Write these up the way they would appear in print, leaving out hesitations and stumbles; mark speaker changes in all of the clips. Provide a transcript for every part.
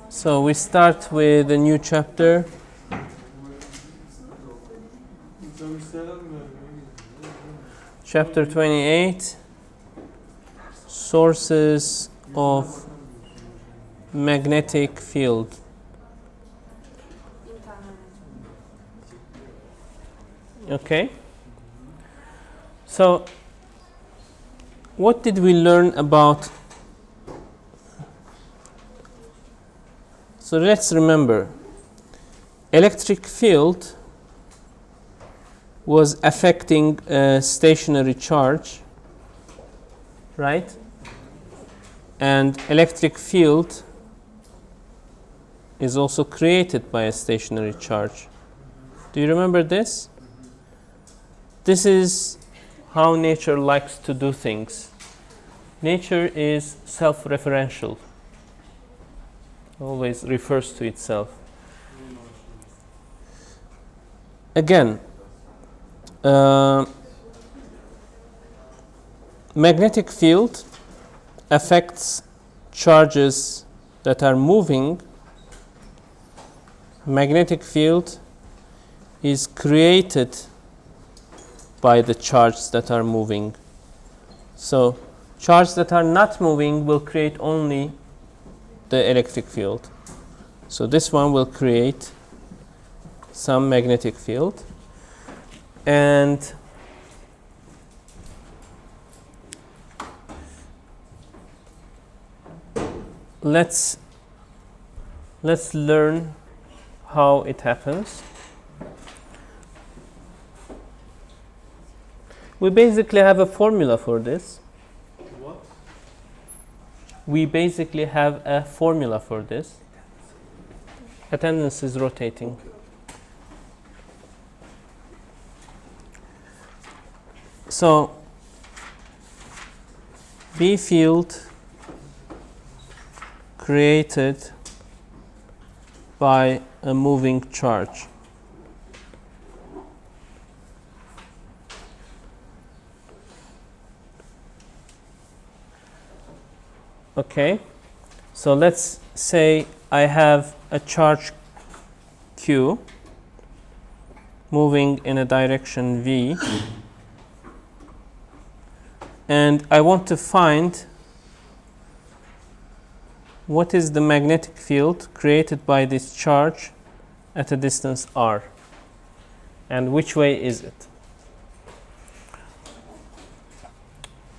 Speaker 1: So we start with a new chapter. Chapter 28, Sources of Magnetic Field. Okay. So what did we learn about? So let's remember, electric field was affecting a stationary charge, right? And electric field is also created by a stationary charge. Do you remember this? This is how nature likes to do things. Nature is self-referential. Always refers to itself. Again, magnetic field affects charges that are moving. Magnetic field is created by the charges that are moving. So charges that are not moving will create only the electric field. So this one will create some magnetic field. And let's learn how it happens. We basically have a formula for this.
Speaker 2: What?
Speaker 1: We basically have a formula for this. Attendance is rotating. So B field created by a moving charge. Okay, so let's say I have a charge Q moving in a direction V, and I want to find what is the magnetic field created by this charge at a distance r, and which way is it.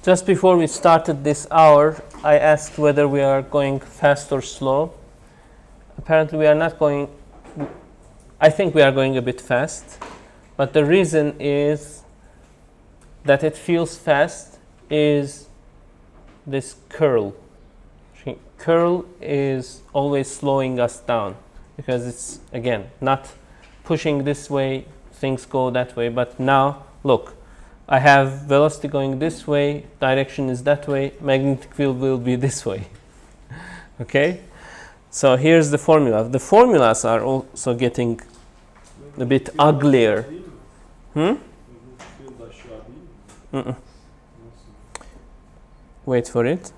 Speaker 1: Just before we started this hour, I asked whether we are going fast or slow. Apparently we are not going, I think we are going a bit fast, but the reason is that it feels fast is this curl. Curl is always slowing us down because it's, again, not pushing this way, things go that way, but now look, I have velocity going this way, direction is that way, magnetic field will be this way. Okay? So here's the formula. The formulas are also getting a bit uglier. Wait for it.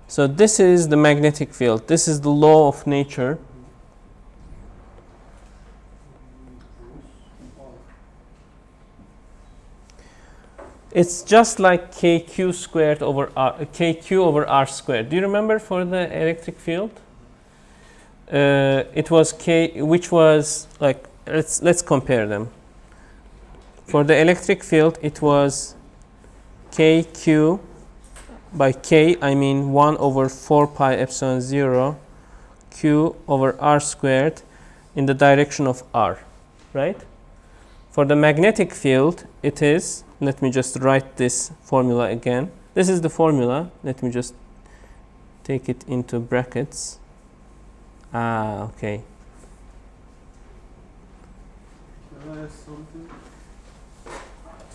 Speaker 1: So this is the magnetic field. This is the law of nature. It's just like kq squared over r, kq over r squared. Do you remember for the electric field? It was k, which was like, let's compare them. For the electric field, it was kq by k, I mean 1 over 4 pi epsilon 0 q over r squared in the direction of r, right? For the magnetic field, it is, let me just write this formula again. This is the formula. Let me just take it into brackets. Okay.
Speaker 2: Can I ask something?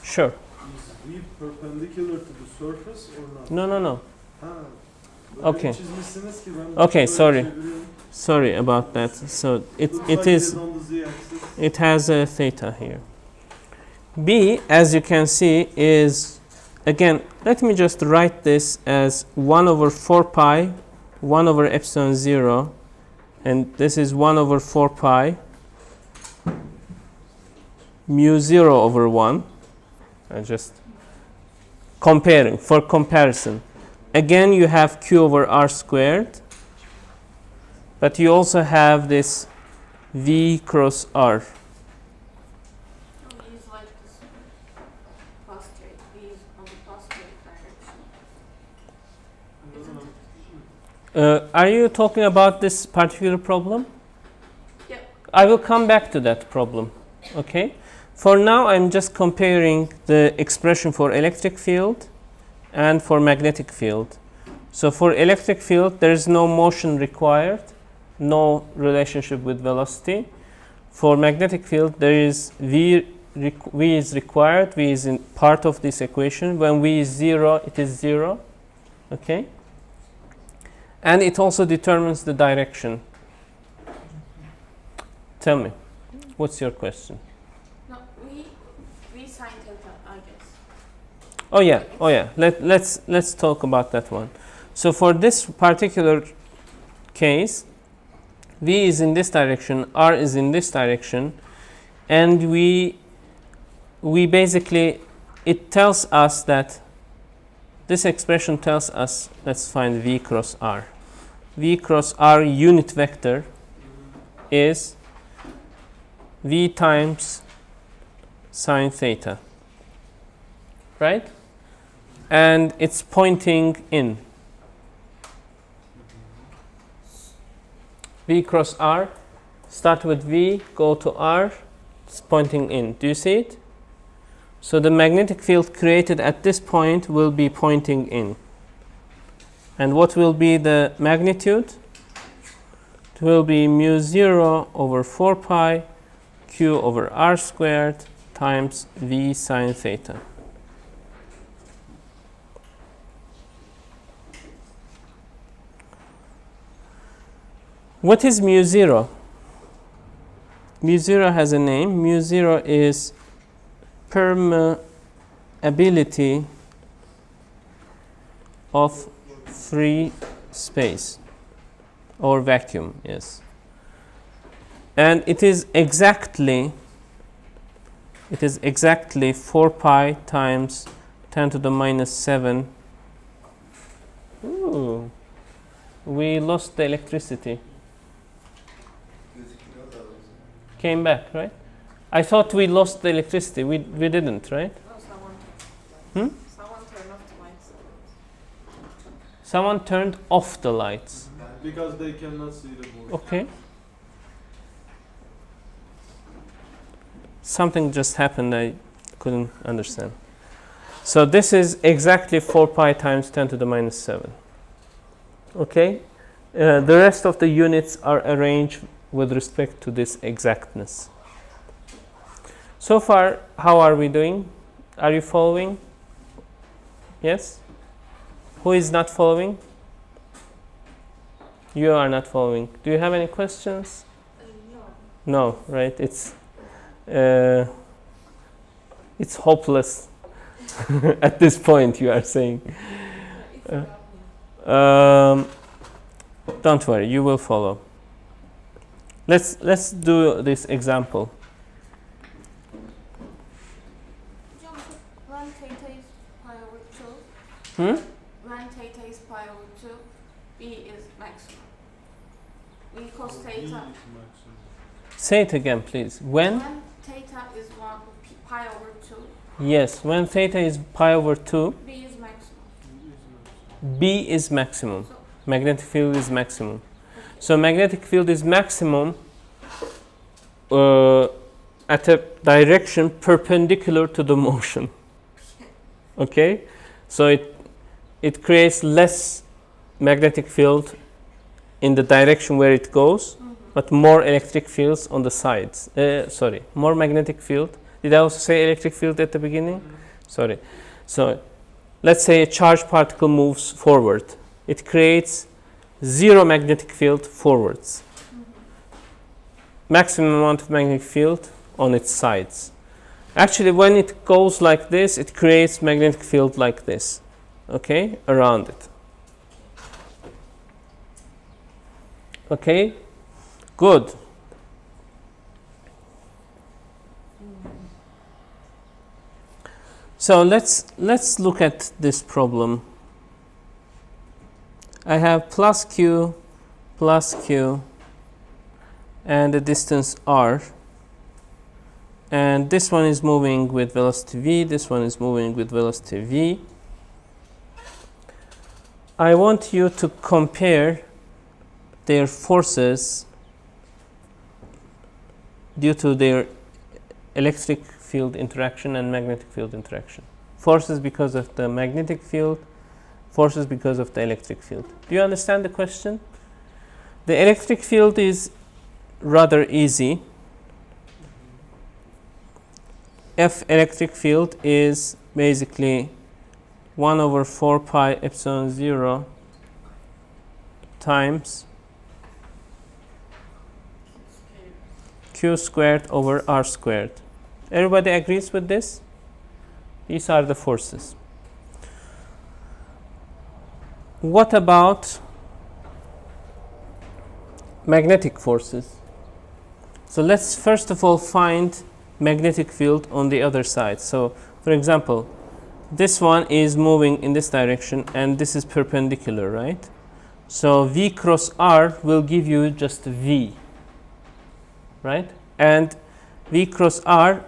Speaker 1: Sure.
Speaker 2: Is V perpendicular to the surface or not?
Speaker 1: No. Okay.
Speaker 2: Çizmişsiniz ki ben
Speaker 1: Okay,
Speaker 2: böyle
Speaker 1: sorry.
Speaker 2: çeviriyorum.
Speaker 1: Sorry about that. So it
Speaker 2: Looks
Speaker 1: is,
Speaker 2: on the z-axis.
Speaker 1: it has a theta here. B, as you can see, is, again, let me just write this as 1 over 4 pi, 1 over epsilon 0, and this is 1 over 4 pi mu 0 over 1. I'm just comparing, for comparison. Again, you have q over r squared, but you also have this v cross r.
Speaker 3: V is like this positive. V is on the positive direction. Isn't it?
Speaker 1: Are you talking about this particular problem?
Speaker 3: Yep.
Speaker 1: I will come back to that problem. Okay. For now, I'm just comparing the expression for electric field and for magnetic field. So for electric field, there is no motion required, no relationship with velocity. For magnetic field, there is V is required. V is in part of this equation. When V is 0, it is 0. Okay. And it also determines the direction. Tell me, what's your question?
Speaker 3: No, V sine theta, I guess.
Speaker 1: Oh yeah. Let's talk about that one. So for this particular case, V is in this direction, R is in this direction, and we basically, it tells us that this expression tells us, let's find V cross R. V cross R unit vector is V times sine theta, right? And it's pointing in. V cross R, start with V, go to R, it's pointing in. Do you see it? So the magnetic field created at this point will be pointing in. And what will be the magnitude? It will be mu 0 over 4 pi q over r squared times V sine theta. What is mu 0? Mu 0 has a name. Mu 0 is permeability of free space or vacuum, yes. And it is exactly 4 pi times 10 to the minus 7. Ooh, we lost the electricity. Came back, right? I thought we lost the electricity. We didn't, right?
Speaker 3: No, someone turned off the lights.
Speaker 1: Someone turned off the lights.
Speaker 2: Because they cannot see the board.
Speaker 1: Okay. Something just happened I couldn't understand. So this is exactly 4 pi times 10 to the minus 7. Okay? The rest of the units are arranged with respect to this exactness. So far, how are we doing? Are you following? Yes? Who is not following? You are not following. Do you have any questions? No, right? It's hopeless at this point, you are saying. Don't worry, you will follow. Let's do this example.
Speaker 3: When theta is pi over 2, when theta is pi over 2, V is maximum. V cos theta.
Speaker 1: Say it again, please. When
Speaker 3: Theta is pi over 2.
Speaker 1: Yes, when theta is pi over 2,
Speaker 3: B is maximum.
Speaker 1: B is maximum. Magnetic field is maximum. So magnetic field is maximum at a direction perpendicular to the motion. Okay? So it creates less magnetic field in the direction where it goes, but more electric fields on the sides. More magnetic field. Did I also say electric field at the beginning? Sorry. So let's say a charged particle moves forward. It creates zero magnetic field forwards. Maximum amount of magnetic field on its sides. Actually, when it goes like this, it creates magnetic field like this, okay, around it. Okay, Good. So let's look at this problem. I have plus q, and the distance r, and this one is moving with velocity v, this one is moving with velocity v. I want you to compare their forces due to their electric field interaction and magnetic field interaction. Forces because of the magnetic field, forces because of the electric field. Do you understand the question? The electric field is rather easy. F electric field is basically 1 over 4 pi epsilon 0 times q squared over r squared. Everybody agrees with this? These are the forces. What about magnetic forces? So let's first of all find magnetic field on the other side. So for example, this one is moving in this direction and this is perpendicular, right? So V cross R will give you just V, right? And V cross R,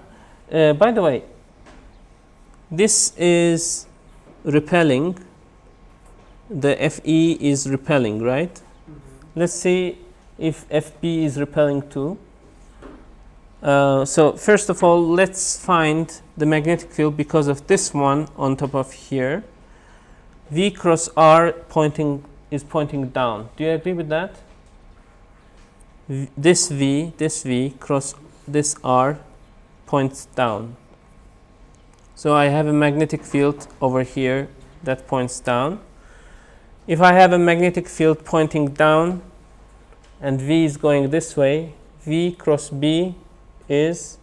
Speaker 1: by the way, this is repelling, the FE is repelling, right? Let's see if FB is repelling too. So first of all, let's find the magnetic field because of this one on top of here. V cross R is pointing down. Do you agree with that? This V cross this R points down. So I have a magnetic field over here that points down. If I have a magnetic field pointing down and V is going this way, V cross B is,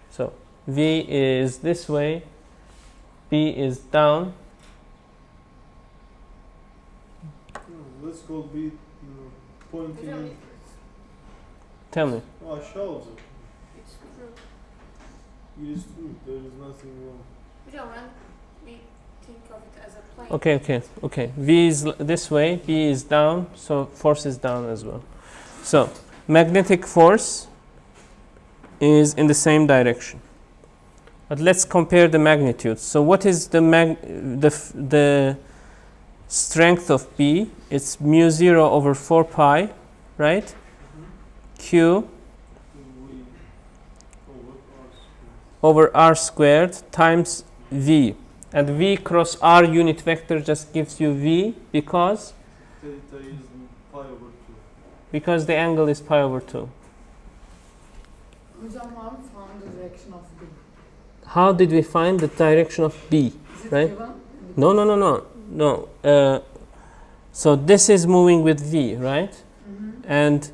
Speaker 1: so V is this way, B is down.
Speaker 2: Let's call B pointing in.
Speaker 1: Tell me.
Speaker 2: Aşağı olacak.
Speaker 3: It's true.
Speaker 2: It is true. There is nothing wrong.
Speaker 3: When we think of it as a plane.
Speaker 1: Okay. V is this way, B is down, so force is down as well. So magnetic force is in the same direction. But let's compare the magnitudes. So what is the strength of B? It's mu 0 over 4 pi, right? Q over r squared times V. And V cross R unit vector just gives you V because?
Speaker 2: Theta is pi over 2.
Speaker 1: Because the angle is pi over 2.
Speaker 4: Found the direction of B.
Speaker 1: How did we find the direction of B?
Speaker 4: Is it
Speaker 1: right?
Speaker 4: given?
Speaker 1: No. So this is moving with V, right? And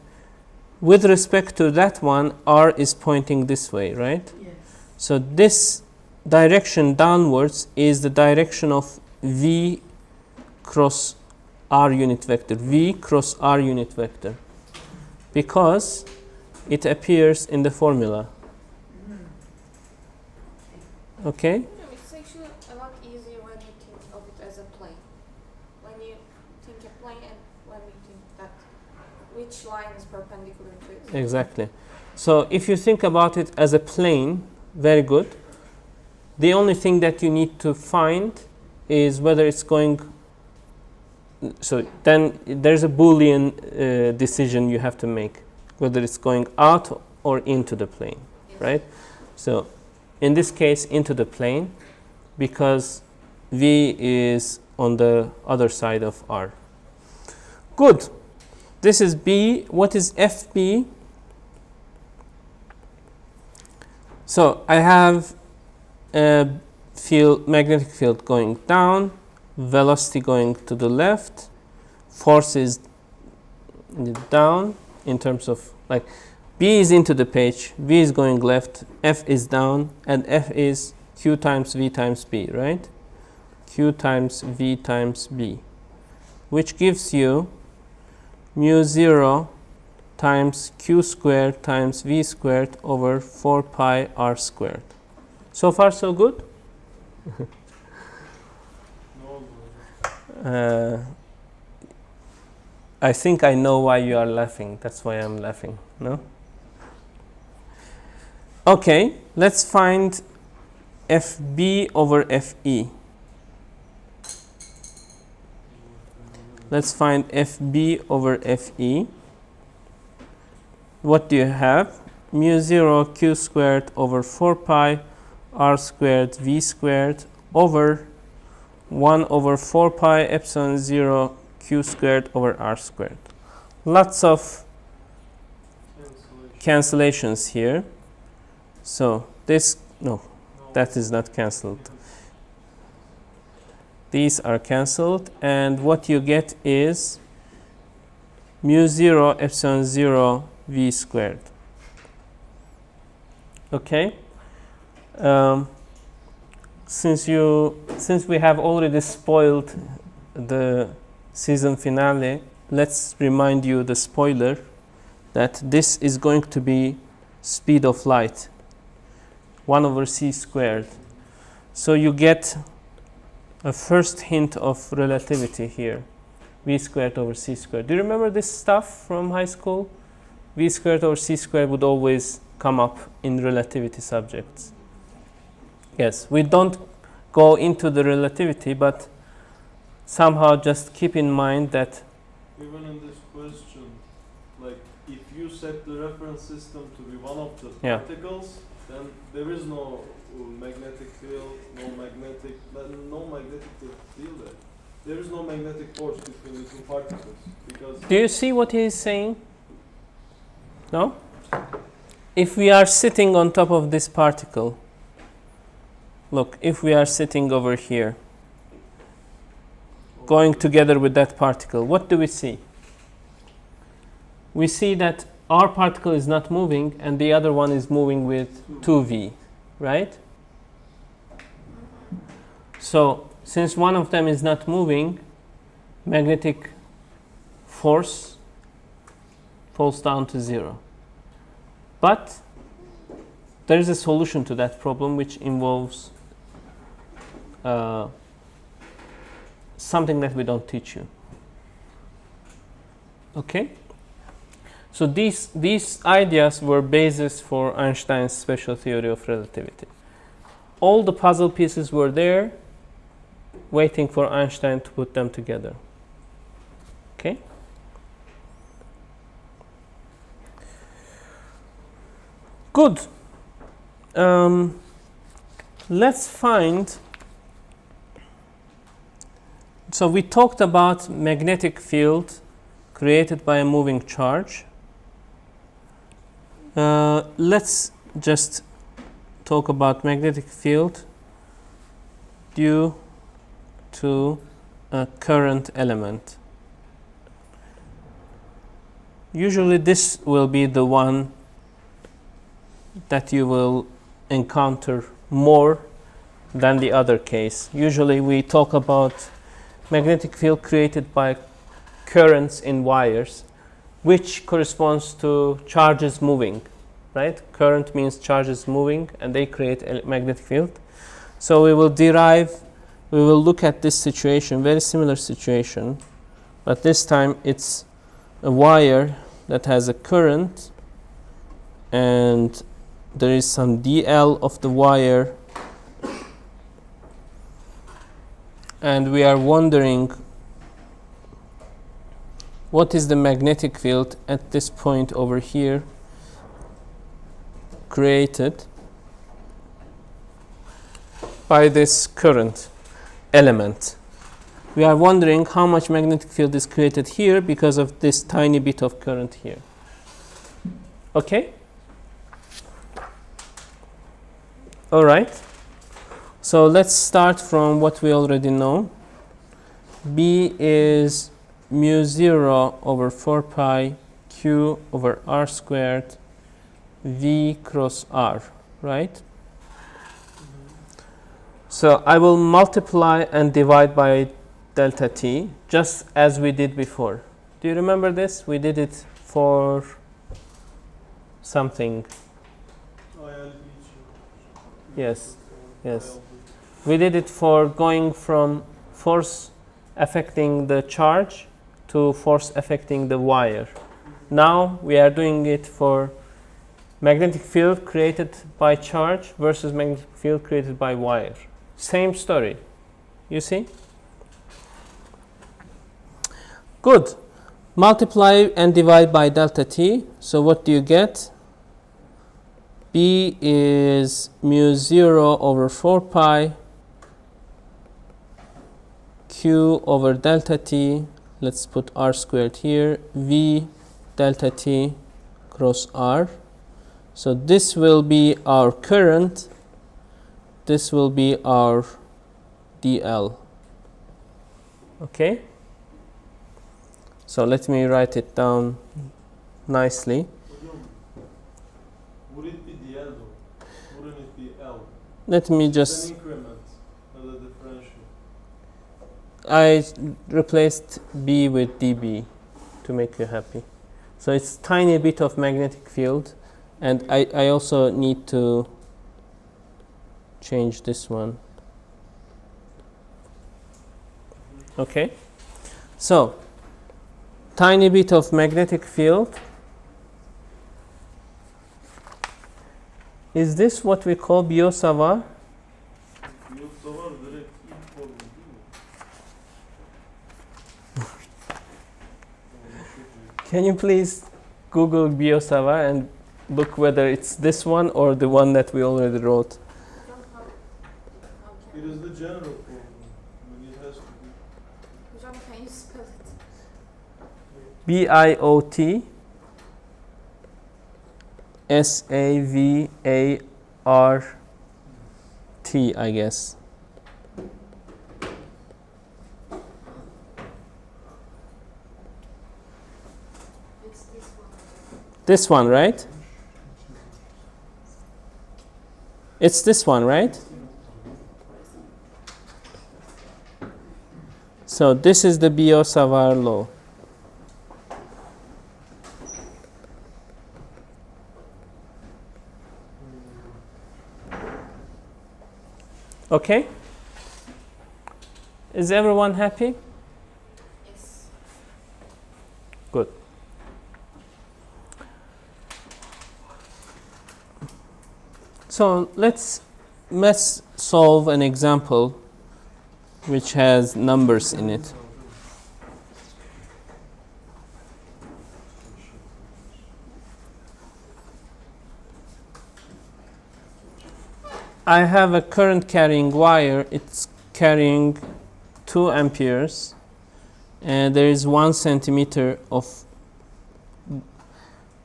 Speaker 1: with respect to that one, R is pointing this way, right?
Speaker 4: Yes.
Speaker 1: So this direction downwards is the direction of V cross R unit vector, V cross R unit vector, because it appears in the formula. Okay?
Speaker 3: It's actually a lot easier when you think of it as a plane. When you think a plane and when you think that which line is perpendicular to it.
Speaker 1: Exactly. So if you think about it as a plane, very good. The only thing that you need to find is whether it's going, so then there's a Boolean decision you have to make, whether it's going out or into the plane,
Speaker 3: Yes.
Speaker 1: right? So in this case, into the plane, because V is on the other side of R. Good. This is B. What is FB? So I have a magnetic field going down, velocity going to the left, force is down in terms of, like, B is into the page, V is going left, F is down, and F is Q times V times B, right? Q times V times B, which gives you mu 0 times q squared times v squared over 4 pi r squared. So far so good?
Speaker 2: No.
Speaker 1: I think I know why you are laughing. That's why I'm laughing. No? Okay, let's find FB over FE. Let's find FB over FE. What do you have? Mu 0 q squared over 4 pi r squared v squared over 1 over 4 pi epsilon 0 q squared over r squared. Lots of cancellations here. So this, no, that is not cancelled. These are cancelled, and what you get is mu 0 epsilon 0 v squared. Okay. Since we have already spoiled the season finale, let's remind you the spoiler that this is going to be speed of light, 1 over c squared. So you get a first hint of relativity here, v squared over c squared. Do you remember this stuff from high school? V squared over c squared would always come up in relativity subjects. Yes, we don't go into the relativity, but somehow just keep in mind that
Speaker 2: Even in this question, like if you set the reference system to be one of the
Speaker 1: Yeah.
Speaker 2: particles, then there is no magnetic field, no magnetic field there. There is no magnetic force between the two particles because
Speaker 1: do you see what he is saying? No? If we are sitting on top of this particle, look, if we are sitting over here, going together with that particle, what do we see? We see that our particle is not moving and the other one is moving with 2v, right? So, since one of them is not moving, magnetic force falls down to 0. But there is a solution to that problem which involves something that we don't teach you. Okay? So these ideas were basis for Einstein's special theory of relativity. All the puzzle pieces were there, waiting for Einstein to put them together. Okay? Good. Let's find. So we talked about magnetic field created by a moving charge. Let's just talk about magnetic field due to a current element. Usually this will be the one that you will encounter more than the other case. Usually we talk about magnetic field created by currents in wires, which corresponds to charges moving, right? Current means charges moving and they create a magnetic field. So we will look at this situation, very similar situation, but this time it's a wire that has a current and there is some dl of the wire, and we are wondering what is the magnetic field at this point over here created by this current element. We are wondering how much magnetic field is created here because of this tiny bit of current here. Okay? All right. So let's start from what we already know. B is mu 0 over 4 pi q over r squared v cross r, right? So I will multiply and divide by delta t, just as we did before. Do you remember this? We did it for something.
Speaker 2: IL
Speaker 1: Yes, yes. We did it for going from force affecting the charge to force affecting the wire. Now we are doing it for magnetic field created by charge versus magnetic field created by wire. Same story. You see? Good. Multiply and divide by delta t. So what do you get? B is mu 0 over 4 pi q over delta t. Let's put r squared here. V delta t cross r. So this will be our current. This will be our dl. Okay? So let me write it down nicely.
Speaker 2: Would it be dl though? Wouldn't it be L?
Speaker 1: Let me
Speaker 2: It's
Speaker 1: just,
Speaker 2: an increment, not a differential.
Speaker 1: I replaced B with dB to make you happy. So it's tiny bit of magnetic field, and I also need to change this one. Okay? So, tiny bit of magnetic field. Is this what we call Biot Savart?
Speaker 2: Biot Savart direkt ilk formül değil mi?
Speaker 1: Can you please Google Biot Savart and look whether it's this one or the one that we already wrote?
Speaker 2: It is the general formula. I mean, it has to be.
Speaker 3: John, can you spell it?
Speaker 1: Biot Savart, I guess.
Speaker 3: It's this one.
Speaker 1: This one, right? It's this one, right? So this is the Biot Savart law. Okay? Is everyone happy?
Speaker 3: Yes.
Speaker 1: Good. So let's solve an example which has numbers in it. I have a current carrying wire. It's carrying 2 amperes, and there is 1 centimeter of.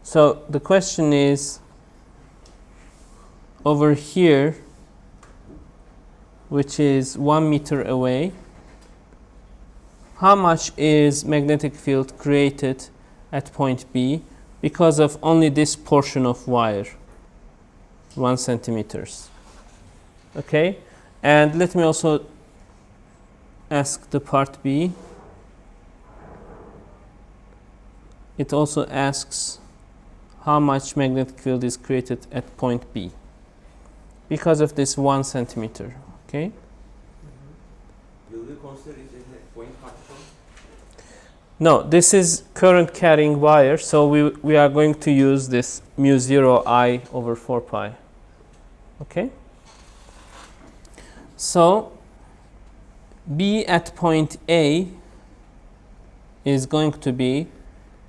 Speaker 1: So the question is, over here, which is 1 meter away, how much is magnetic field created at point B because of only this portion of wire, 1 centimeters? Okay, and let me also ask the part B. It also asks how much magnetic field is created at point B because of this 1 centimeter. Okay.
Speaker 5: Will you consider it as a point particle?
Speaker 1: No, this is current carrying wire, so we are going to use this mu 0 I over 4 pi. Okay. So B at point A is going to be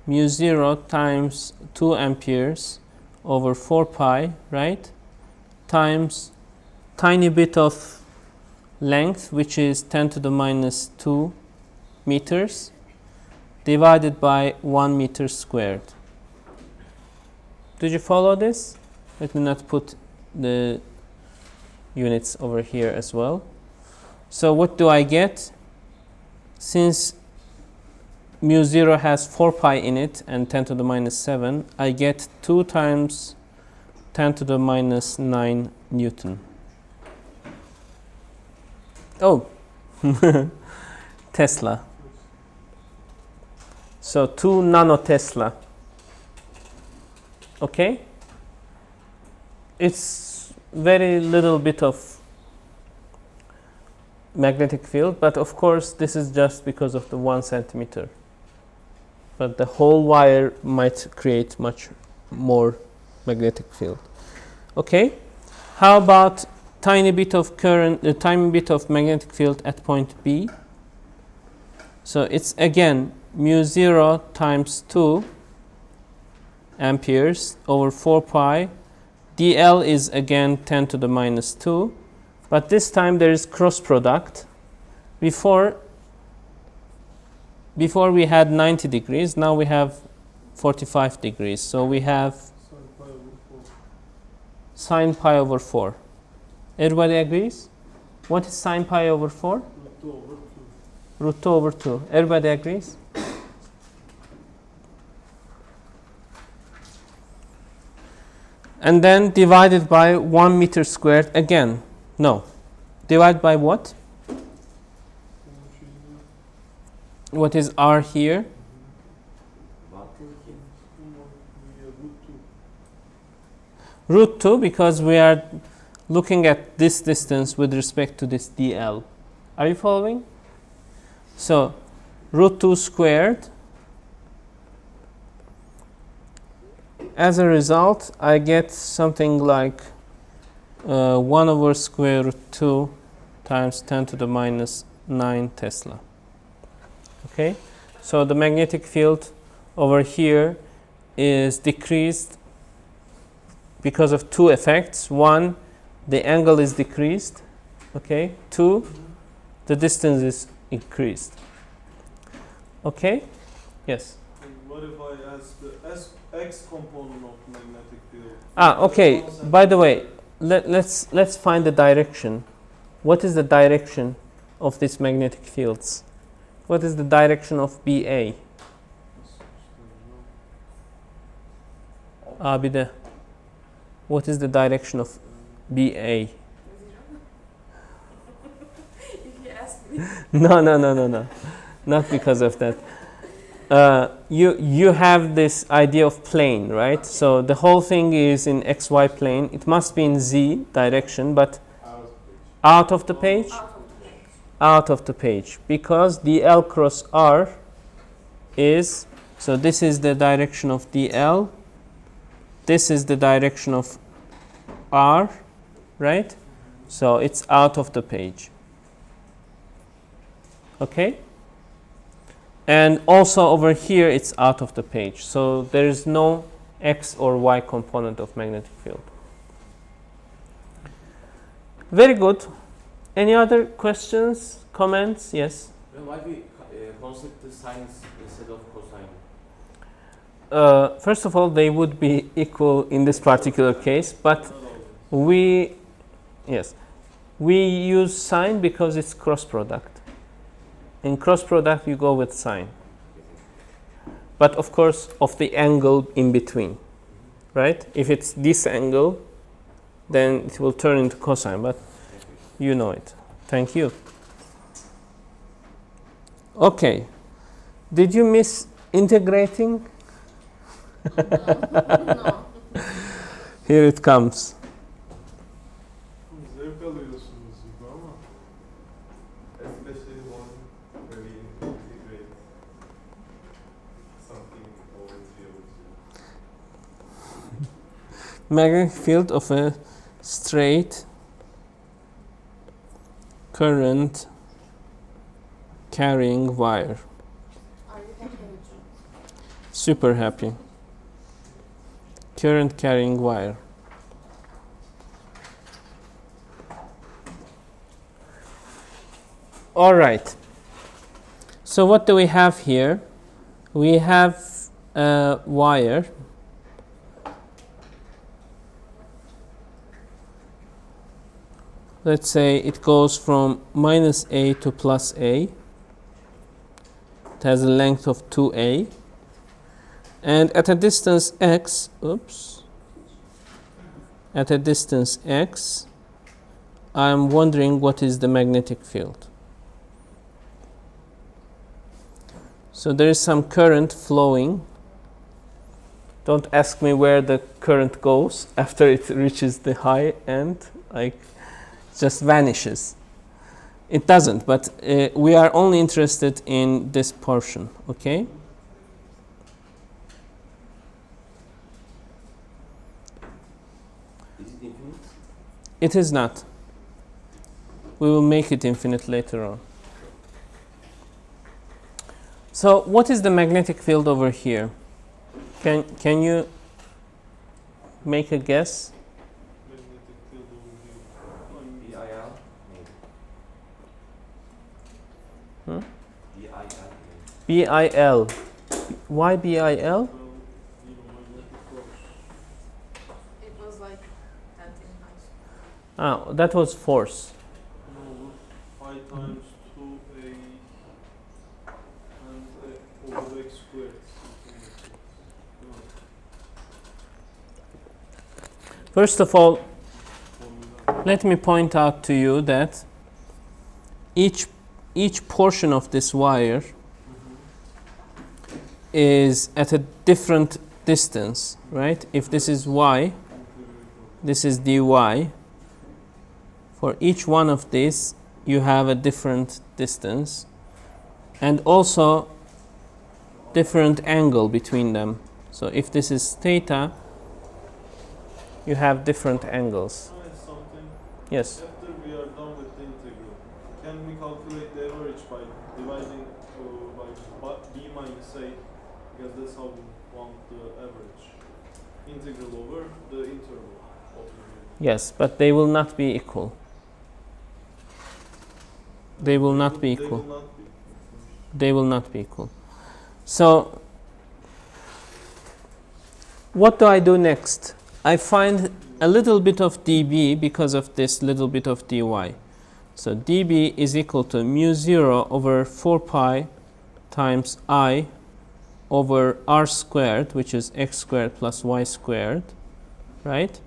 Speaker 1: mu 0 times 2 amperes over 4 pi, right? Times tiny bit of length, which is 10 to the minus 2 meters, divided by 1 meter squared. Did you follow this? Let me not put the units over here as well. So what do I get? Since mu 0 has 4 pi in it and 10 to the minus 7, I get 2 times 10 to the minus 9 Newton. Oh, Tesla. So 2 nanotesla. Okay? it's very little bit of magnetic field, but of course this is just because of the 1 centimeter. But the whole wire might create much more magnetic field. Okay, how about tiny bit of current, a tiny bit of magnetic field at point B? So it's again mu 0 times 2 amperes over 4 pi. dl is again 10 to the minus 2, but this time there is cross product. Before we had 90 degrees, now we have 45 degrees. So we have sine pi over 4. Everybody agrees? What is sine pi over 4? Root 2 over 2. Everybody agrees? And then divided by 1 meter squared again. No. Divide by what? What is r here? Root 2, because we are looking at this distance with respect to this dl. Are you following? So root 2 squared. As a result, I get something like 1 over square root 2 times 10 to the minus 9 Tesla. Okay, so the magnetic field over here is decreased because of two effects. One, the angle is decreased. Okay. Two, the distance is increased. Okay. Yes.
Speaker 2: And what if I ask the x component of magnetic field?
Speaker 1: Okay. By the way, let's find the direction. What is the direction of these magnetic fields? What is the direction of BA? Abide. What is the direction of BA?
Speaker 3: If you ask me.
Speaker 1: No. Not because of that. You have this idea of plane, right? So the whole thing is in XY plane. It must be in Z direction, but out of the page? Out of the page. Because dl cross r is, so this is the direction of dl. This is the direction of r, right? So it's out of the page. Okay? And also over here it's out of the page. So there is no x or y component of magnetic field. Very good. Any other questions, comments? Yes?
Speaker 5: Why we concept the sines instead of cosine?
Speaker 1: First of all, they would be equal in this particular case, but we use sine because it's cross product. In cross product, you go with sine. But of course, of the angle in between, right? If it's this angle, then it will turn into cosine, but you know it. Thank you. Okay. Did you miss integrating?
Speaker 3: No.
Speaker 1: Here it comes.
Speaker 2: Zevk alıyorsunuz gibi ama.
Speaker 5: Especially when we integrate something over field.
Speaker 1: Magnetic field of a straight current carrying wire.
Speaker 3: Are you happy with you?
Speaker 1: Super happy. Current carrying wire. All right. So what do we have here? We have a wire. Let's say it goes from minus A to plus A. It has a length of 2A. And at a distance x, at a distance x, I'm wondering what is the magnetic field. So there is some current flowing Don't ask me where the current goes after it reaches the high end, like just vanishes. It doesn't, but we are only interested in this portion, okay?
Speaker 5: Is it infinite?
Speaker 1: It is not. We will make it infinite later on. So what is the magnetic field over here? Can you make a guess?
Speaker 2: Magnetic field over here.
Speaker 5: BIL?
Speaker 1: Hmm?
Speaker 5: Maybe. BIL?
Speaker 1: BIL. Why BIL?
Speaker 2: Well, magnetic force.
Speaker 3: It was like that in high school.
Speaker 1: Ah, that was force.
Speaker 2: No, I times 2a and over x squared. No,
Speaker 1: First of all,
Speaker 2: formula.
Speaker 1: let me point out to you that each portion of this wire is at a different distance, right? If this is y, this is dy. For each one of these, you have a different distance and also different angle between them. So if this is theta, you have different angles.
Speaker 2: Can I ask something?
Speaker 1: Yes.
Speaker 2: After we are done with the integral, can we calculate the average by dividing by b minus a? Because that's how we want the average. Integral over the interval of the
Speaker 1: Yes, but they will not be equal. They will not be
Speaker 2: They
Speaker 1: equal.
Speaker 2: will not be.
Speaker 1: They will not be equal. So, what do I do next? I find a little bit of dB because of this little bit of dy. So dB is equal to mu 0 over 4 pi times I over r squared, which is x squared plus y squared, right?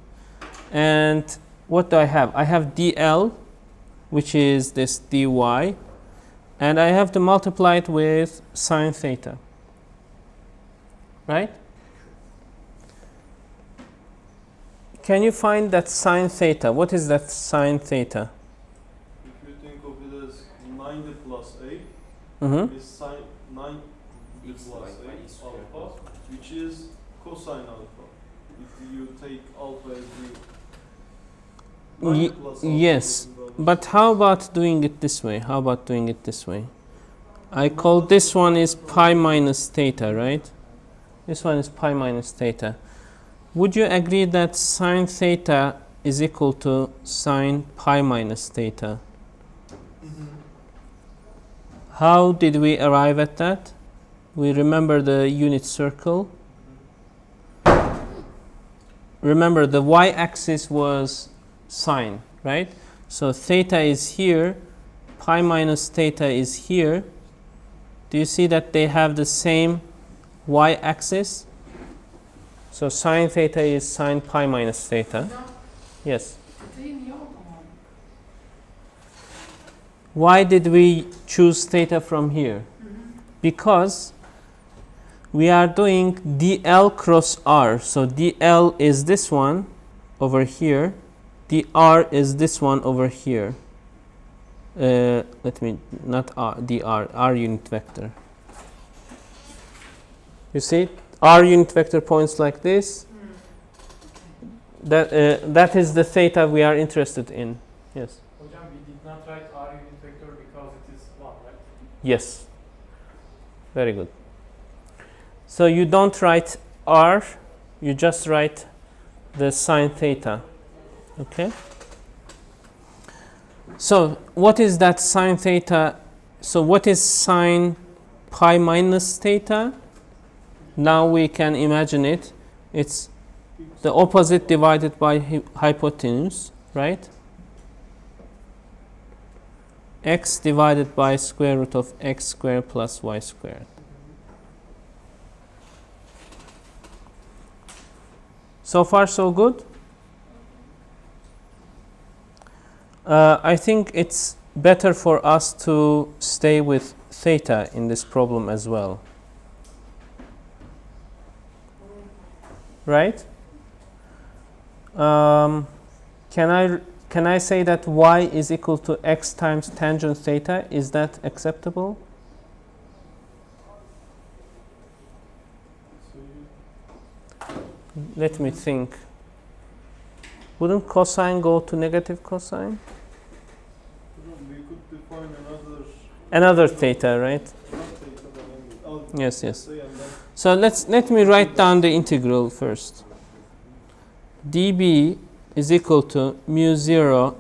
Speaker 1: And what do I have? I have dl, which is this dy, and I have to multiply it with sine theta, right? Can you find that sine theta? What is that sine theta?
Speaker 2: If you think of it as 90 plus a,
Speaker 1: Mm-hmm.
Speaker 2: is sine 90
Speaker 5: X
Speaker 2: plus
Speaker 5: by
Speaker 2: a
Speaker 5: E squared
Speaker 2: alpha, which is cosine alpha. If you take alpha as the 90 plus alpha
Speaker 1: Yes,
Speaker 2: is involved.
Speaker 1: but how about doing it this way? How about doing it this way? I call this one is pi minus theta, right? This one is pi minus theta. Would you agree that sine theta is equal to sine pi minus theta?
Speaker 2: Mhm.
Speaker 1: How did we arrive at that? We remember the unit circle. Remember the y-axis was sine, right? So theta is here, pi minus theta is here. Do you see that they have the same y-axis? So sine theta is sine pi minus theta. Yes. Why did we choose theta from here? Because we are doing dl cross r. So dl is this one over here. dr is this one over here. Let me, not r, dr, r unit vector. You see, r unit vector points like this. That is the theta we are interested in. Yes.
Speaker 6: Hocam, we did not write R unit vector because it is 1, right?
Speaker 1: Yes. Very good. So you don't write r, you just write the sine theta. Okay? So what is that sine theta? So what is sine pi minus theta? Now we can imagine it. It's the opposite divided by hypotenuse, right? X divided by square root of x squared plus y squared. So far, so good. I think it's better for us to stay with theta in this problem as well. right? Can I say that y is equal to x times tangent theta? Is that acceptable?
Speaker 2: So
Speaker 1: Let me think. Wouldn't cosine go to negative cosine?
Speaker 2: we could define
Speaker 1: Another theta, right?
Speaker 2: not theta, but angle.
Speaker 1: Yes, yes.
Speaker 2: Say and then
Speaker 1: So let me write down the integral first. dB is equal to mu 0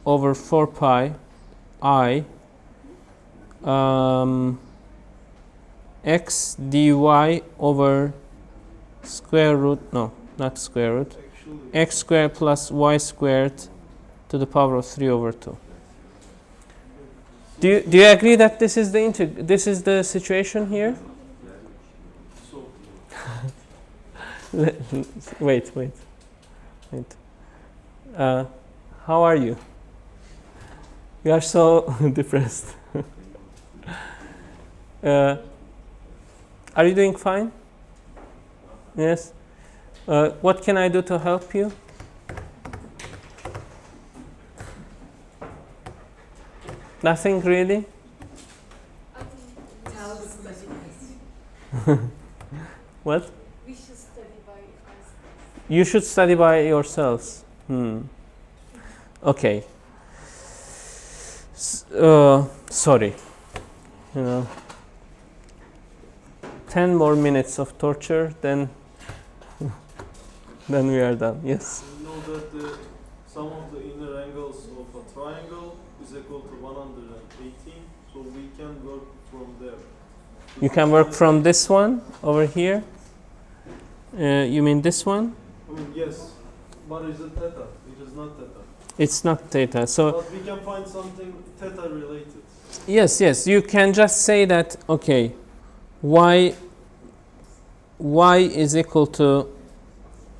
Speaker 1: over 4 pi I x dy over square root, no, not square root,
Speaker 2: actually
Speaker 1: x squared plus y squared to the power of 3 over 2. Do you agree that this is the situation here?
Speaker 2: so
Speaker 1: Wait. How are you? You are so depressed. Are you doing fine? Yes. What can I do to help you? Nothing really?
Speaker 3: I think
Speaker 4: Tell the study.
Speaker 1: What?
Speaker 3: we should study by ourselves.
Speaker 1: You should study by yourselves. Okay. Sorry. 10 more minutes of torture, then we are done. Yes.
Speaker 2: you know that the sum of the inner angles of a triangle is equal to 118, so we can work from there.
Speaker 1: You can work from this one over here. You mean this one?
Speaker 2: I mean, yes, but is it theta? It is not theta.
Speaker 1: It's not theta. So
Speaker 2: But we can find something theta related.
Speaker 1: yes. You can just say that, okay, y is equal to,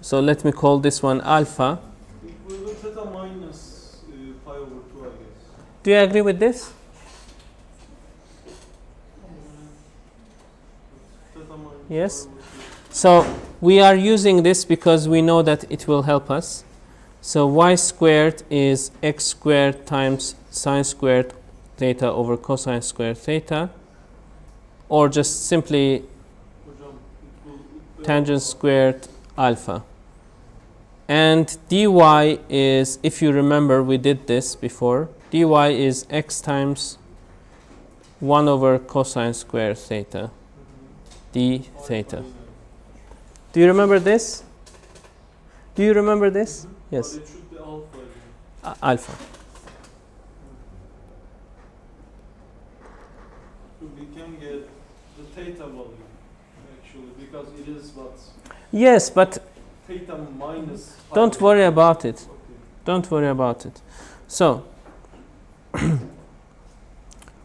Speaker 1: so let me call this one alpha.
Speaker 2: It will be theta minus pi over 2, I guess.
Speaker 1: Do you agree with this?
Speaker 2: Theta minus
Speaker 1: Yes.
Speaker 2: pi over 2.
Speaker 1: So we are using this because we know that it will help us. So y squared is x squared times sine squared theta over cosine squared theta, or just simply
Speaker 2: Hocam, it will
Speaker 1: tangent squared alpha. And dy is, if you remember, we did this before. Dy is x times 1 over cosine squared theta, d theta. Do you remember this? Do you remember this? Yes.
Speaker 2: But it should be alpha.
Speaker 1: Alpha.
Speaker 2: So we can get the theta value actually because it is what
Speaker 1: Yes, but
Speaker 2: theta minus. pi
Speaker 1: don't
Speaker 2: over
Speaker 1: worry
Speaker 2: 2.
Speaker 1: about it.
Speaker 2: Okay.
Speaker 1: Don't worry about it. So,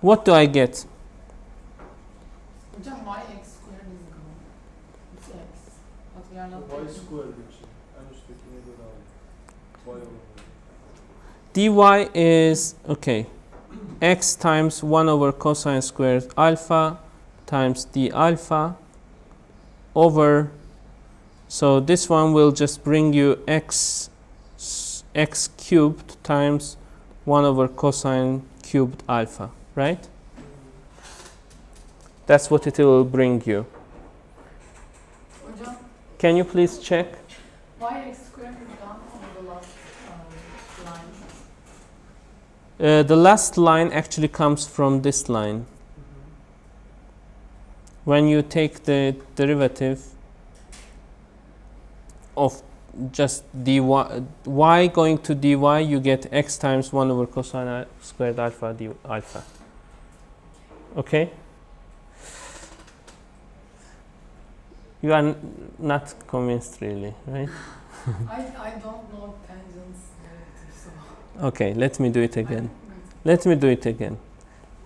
Speaker 1: what do I get?
Speaker 4: Hocam y x squared is gone. It's x. But we are not
Speaker 2: Y
Speaker 4: taking-
Speaker 2: squared için en üsttekine göre al. Y over.
Speaker 1: dy is, okay, x times 1 over cosine squared alpha times d alpha over, so this one will just bring you x cubed times 1 over cosine cubed alpha, right? That's what it will bring you.
Speaker 4: Hocam
Speaker 1: Can you please check?
Speaker 4: y x squared is gone on the last line.
Speaker 1: The last line actually comes from this line. When you take the derivative of just dy, y going to dy, you get x times 1 over cosine squared alpha d alpha. Okay? You are not convinced really, right?
Speaker 4: I don't know tangents relative, so.
Speaker 1: Okay, let me do it again. Let me do it again.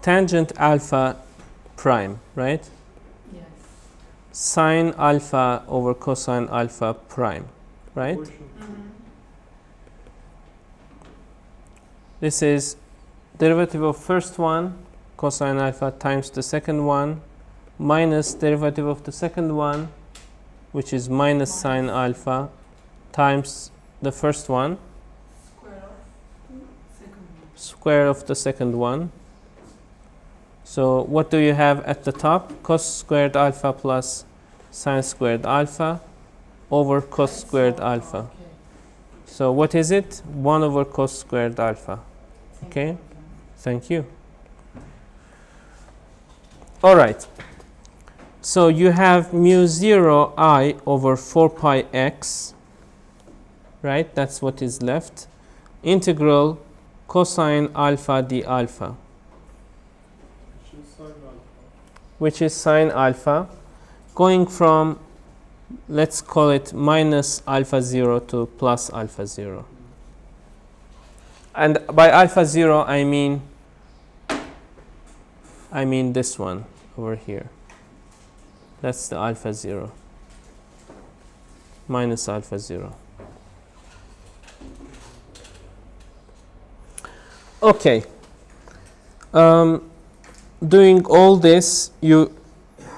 Speaker 1: Tangent alpha prime, right?
Speaker 4: Yes.
Speaker 1: Sine alpha over cosine alpha prime, right?
Speaker 2: Question.
Speaker 1: This is derivative of first one, cosine alpha times the second one, minus derivative of the second one, which is minus sine alpha, times the first one,
Speaker 4: Square of second one.
Speaker 1: square of the second one. So what do you have at the top? Cos squared alpha plus sine squared alpha over cos squared alpha.
Speaker 4: Okay.
Speaker 1: So what is it? 1 over cos squared alpha. Okay. Thank you. All right. So you have mu 0 I over 4 pi x, right? That's what is left. Integral cosine alpha d alpha,
Speaker 2: which is sine alpha.
Speaker 1: which is sine alpha, going from, let's call it minus alpha 0 to plus alpha 0. And by alpha 0, I mean this one over here. That's the alpha 0. Minus alpha 0. Okay. Doing all this, you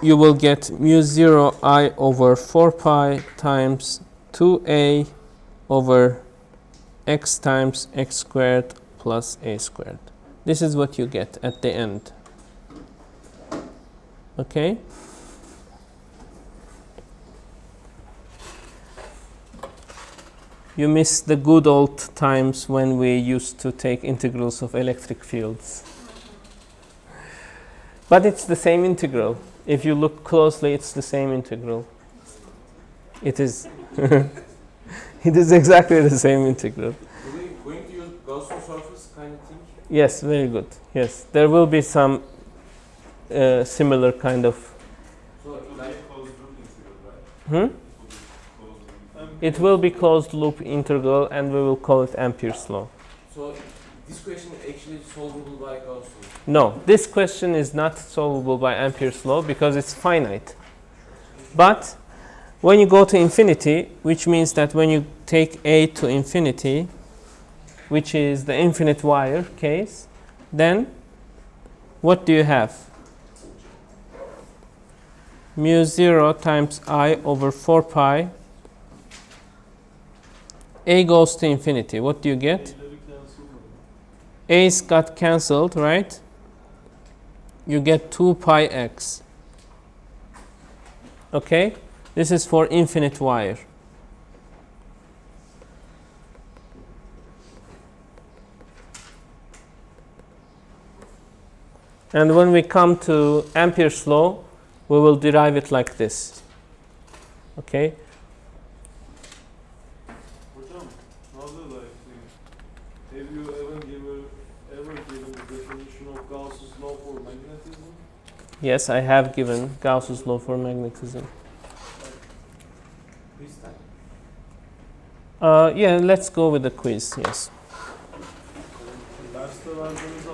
Speaker 1: will get mu 0 I over 4 pi times 2a over x times x squared plus a squared. This is what you get at the end. Okay? You miss the good old times when we used to take integrals of electric fields. But it's the same integral. If you look closely, it's the same integral. It is. It is exactly the same integral.
Speaker 5: Are we going to use Gaussian surface kind of thing?
Speaker 1: Yes, very good. Yes, there will be some similar kind of.
Speaker 5: So like
Speaker 1: It will be closed loop integral, and we will call it Ampere's law.
Speaker 5: so this question actually solvable by Gaussian.
Speaker 1: No, this question is not solvable by Ampere's law because it's finite. But when you go to infinity, which means that when you take a to infinity, which is the infinite wire case, then what do you have? Mu 0 times I over 4 pi. A goes to infinity. What do you get? A's got cancelled, right? You get 2 pi x. Okay? This is for infinite wire. And when we come to Ampere's law, we will derive it like this. Okay?
Speaker 2: Hocam, another like thing. Have you ever given the definition of Gauss's law for magnetism?
Speaker 1: Yes, I have given Gauss's law for magnetism.
Speaker 5: This time.
Speaker 1: Yeah, let's go with the quiz, yes.
Speaker 2: Derste verdiğiniz